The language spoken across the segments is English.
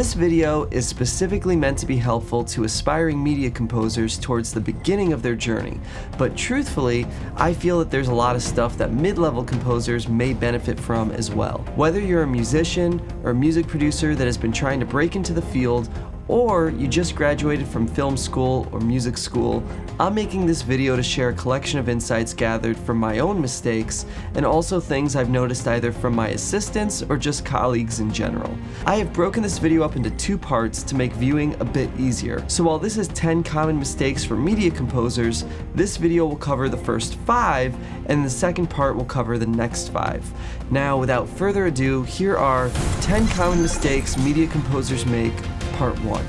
This video is specifically meant to be helpful to aspiring media composers towards the beginning of their journey, but truthfully, I feel that there's a lot of stuff that mid-level composers may benefit from as well. Whether you're a musician or a music producer that has been trying to break into the field, or you just graduated from film school or music school, I'm making this video to share a collection of insights gathered from my own mistakes and also things I've noticed either from my assistants or just colleagues in general. I have broken this video up into 2 parts to make viewing a bit easier. So while this is 10 common mistakes for media composers, this video will cover the first 5 and the second part will cover the next 5. Now without further ado, here are 10 common mistakes media composers make. Part 1.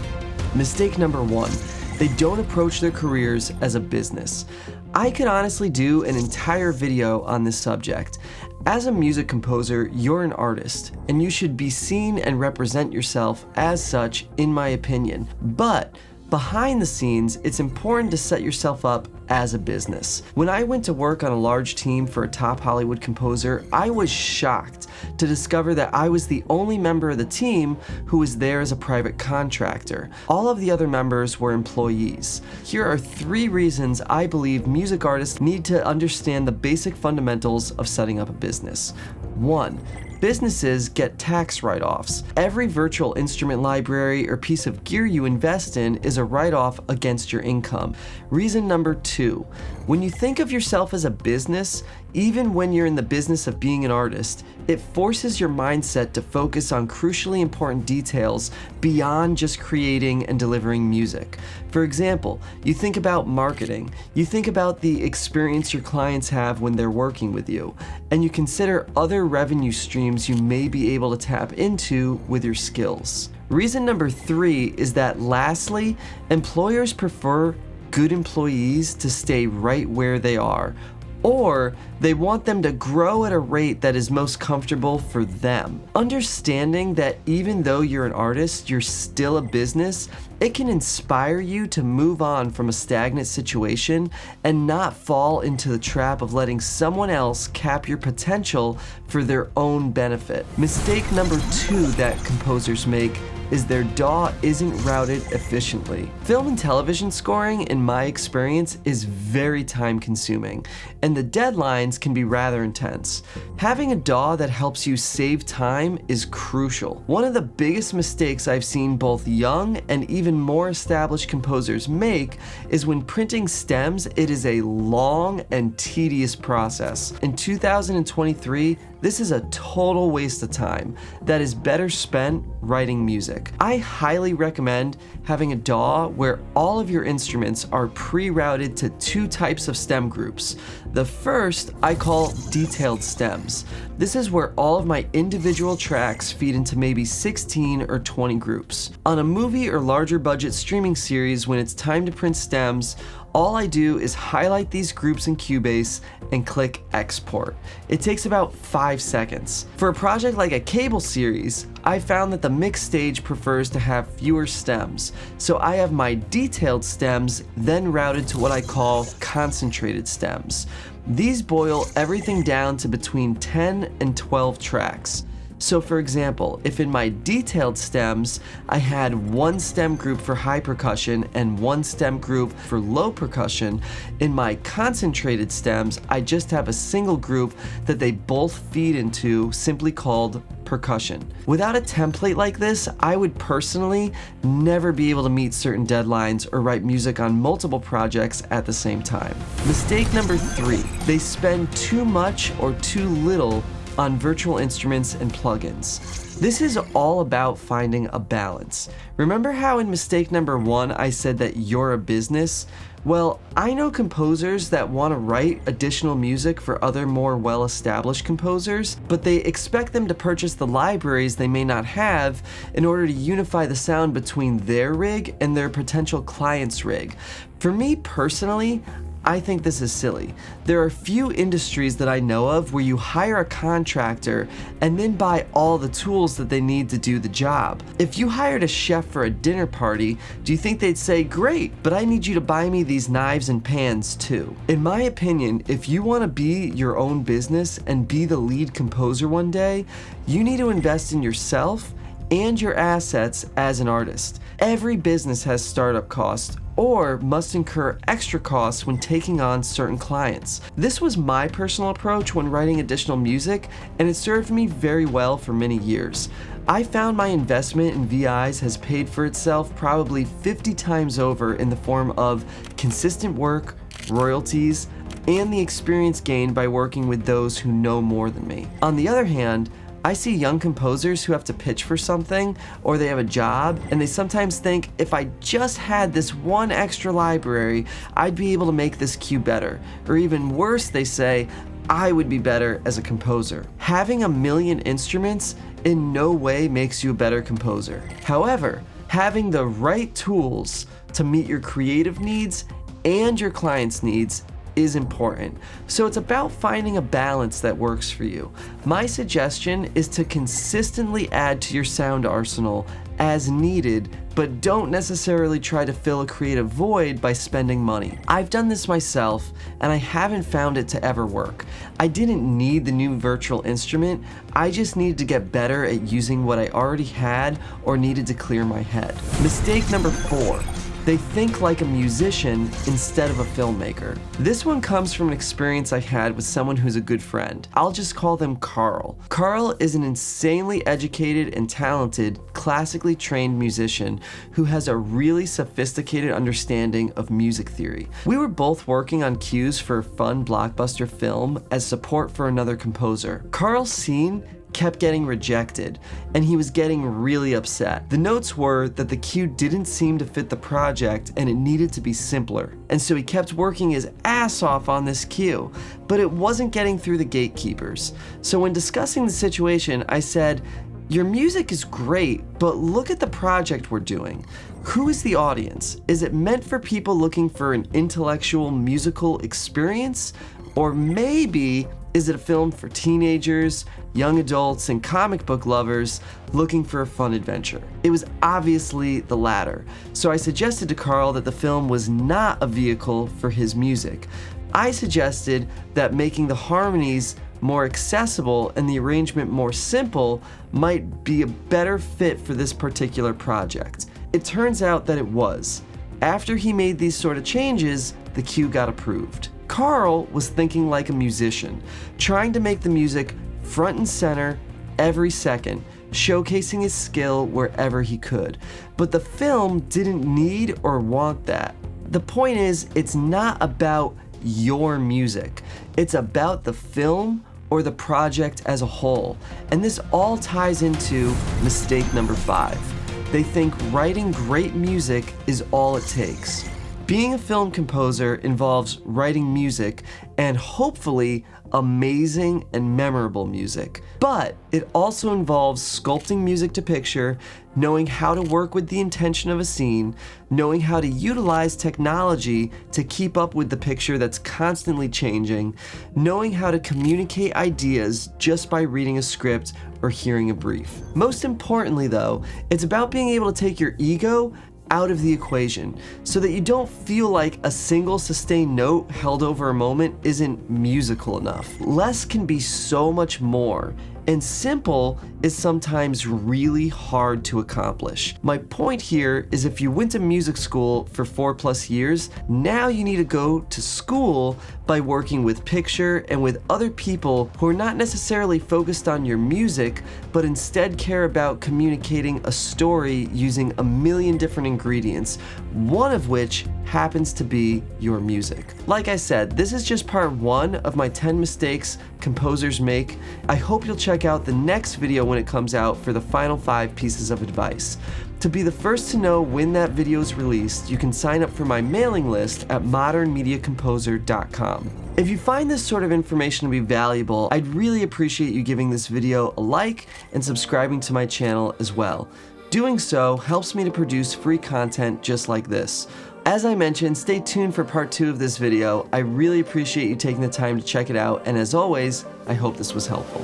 Mistake number 1. They don't approach their careers as a business. I could honestly do an entire video on this subject. As a music composer, you're an artist, and you should be seen and represent yourself as such, in my opinion. But behind the scenes, it's important to set yourself up as a business. When I went to work on a large team for a top Hollywood composer, I was shocked to discover that I was the only member of the team who was there as a private contractor. All of the other members were employees. Here are 3 reasons I believe music artists need to understand the basic fundamentals of setting up a business. 1. Businesses get tax write-offs. Every virtual instrument library or piece of gear you invest in is a write-off against your income. Reason number 2, when you think of yourself as a business, even when you're in the business of being an artist, it forces your mindset to focus on crucially important details beyond just creating and delivering music. For example, you think about marketing, you think about the experience your clients have when they're working with you, and you consider other revenue streams you may be able to tap into with your skills. Reason number 3 is that lastly, employers prefer good employees to stay right where they are, or they want them to grow at a rate that is most comfortable for them. Understanding that even though you're an artist, you're still a business, it can inspire you to move on from a stagnant situation and not fall into the trap of letting someone else cap your potential for their own benefit. Mistake number 2 that composers make is their DAW isn't routed efficiently. Film and television scoring, in my experience, is very time consuming, and the deadlines can be rather intense. Having a DAW that helps you save time is crucial. One of the biggest mistakes I've seen both young and even more established composers make is when printing stems, it is a long and tedious process. In 2023, this is a total waste of time that is better spent writing music. I highly recommend having a DAW where all of your instruments are pre-routed to 2 types of stem groups. The first I call detailed stems. This is where all of my individual tracks feed into maybe 16 or 20 groups. On a movie or larger budget streaming series, when it's time to print stems, all I do is highlight these groups in Cubase and click export. It takes about 5 seconds. For a project like a cable series, I found that the mix stage prefers to have fewer stems, so I have my detailed stems then routed to what I call concentrated stems. These boil everything down to between 10 and 12 tracks. So for example, if in my detailed stems, I had 1 stem group for high percussion and 1 stem group for low percussion, in my concentrated stems, I just have a single group that they both feed into, simply called percussion. Without a template like this, I would personally never be able to meet certain deadlines or write music on multiple projects at the same time. Mistake number 3, they spend too much or too little on virtual instruments and plugins. This is all about finding a balance. Remember how in mistake number 1 I said that you're a business? Well, I know composers that want to write additional music for other more well-established composers, but they expect them to purchase the libraries they may not have in order to unify the sound between their rig and their potential client's rig. For me personally, I think this is silly. There are few industries that I know of where you hire a contractor and then buy all the tools that they need to do the job. If you hired a chef for a dinner party, do you think they'd say, "Great, but I need you to buy me these knives and pans too"? In my opinion, if you want to be your own business and be the lead composer one day, you need to invest in yourself and your assets as an artist. Every business has startup costs or must incur extra costs when taking on certain clients. This was my personal approach when writing additional music, and it served me very well for many years. I found my investment in VIs has paid for itself probably 50 times over in the form of consistent work, royalties, and the experience gained by working with those who know more than me. On the other hand, I see young composers who have to pitch for something, or they have a job, and they sometimes think, if I just had this one extra library, I'd be able to make this cue better. Or even worse, they say, I would be better as a composer. Having a million instruments in no way makes you a better composer. However, having the right tools to meet your creative needs and your clients' needs is important. So it's about finding a balance that works for you. My suggestion is to consistently add to your sound arsenal as needed, but don't necessarily try to fill a creative void by spending money. I've done this myself, and I haven't found it to ever work. I didn't need the new virtual instrument, I just needed to get better at using what I already had or needed to clear my head. Mistake number 4. They think like a musician instead of a filmmaker. This one comes from an experience I had with someone who's a good friend. I'll just call them Carl. Carl is an insanely educated and talented, classically trained musician who has a really sophisticated understanding of music theory. We were both working on cues for a fun blockbuster film as support for another composer. Carl's scene kept getting rejected, and he was getting really upset. The notes were that the cue didn't seem to fit the project and it needed to be simpler. And so he kept working his ass off on this cue, but it wasn't getting through the gatekeepers. So when discussing the situation, I said, your music is great, but look at the project we're doing. Who is the audience? Is it meant for people looking for an intellectual musical experience? Or maybe is it a film for teenagers, young adults, and comic book lovers looking for a fun adventure? It was obviously the latter, so I suggested to Carl that the film was not a vehicle for his music. I suggested that making the harmonies more accessible and the arrangement more simple might be a better fit for this particular project. It turns out that it was. After he made these sort of changes, the cue got approved. Carl was thinking like a musician, trying to make the music front and center every second, showcasing his skill wherever he could. But the film didn't need or want that. The point is, it's not about your music. It's about the film or the project as a whole. And this all ties into mistake number 5. They think writing great music is all it takes. Being a film composer involves writing music and hopefully amazing and memorable music. But it also involves sculpting music to picture, knowing how to work with the intention of a scene, knowing how to utilize technology to keep up with the picture that's constantly changing, knowing how to communicate ideas just by reading a script or hearing a brief. Most importantly though, it's about being able to take your ego out of the equation so that you don't feel like a single sustained note held over a moment isn't musical enough. Less can be so much more, and simple is sometimes really hard to accomplish. My point here is if you went to music school for 4+ years, now you need to go to school by working with picture and with other people who are not necessarily focused on your music, but instead care about communicating a story using a million different ingredients, one of which happens to be your music. Like I said, this is just part 1 of my 10 mistakes composers make. I hope you'll check out the next video when it comes out for the final 5 pieces of advice. To be the first to know when that video is released, you can sign up for my mailing list at modernmediacomposer.com. If you find this sort of information to be valuable, I'd really appreciate you giving this video a like and subscribing to my channel as well. Doing so helps me to produce free content just like this. As I mentioned, stay tuned for part 2 of this video. I really appreciate you taking the time to check it out, and as always, I hope this was helpful.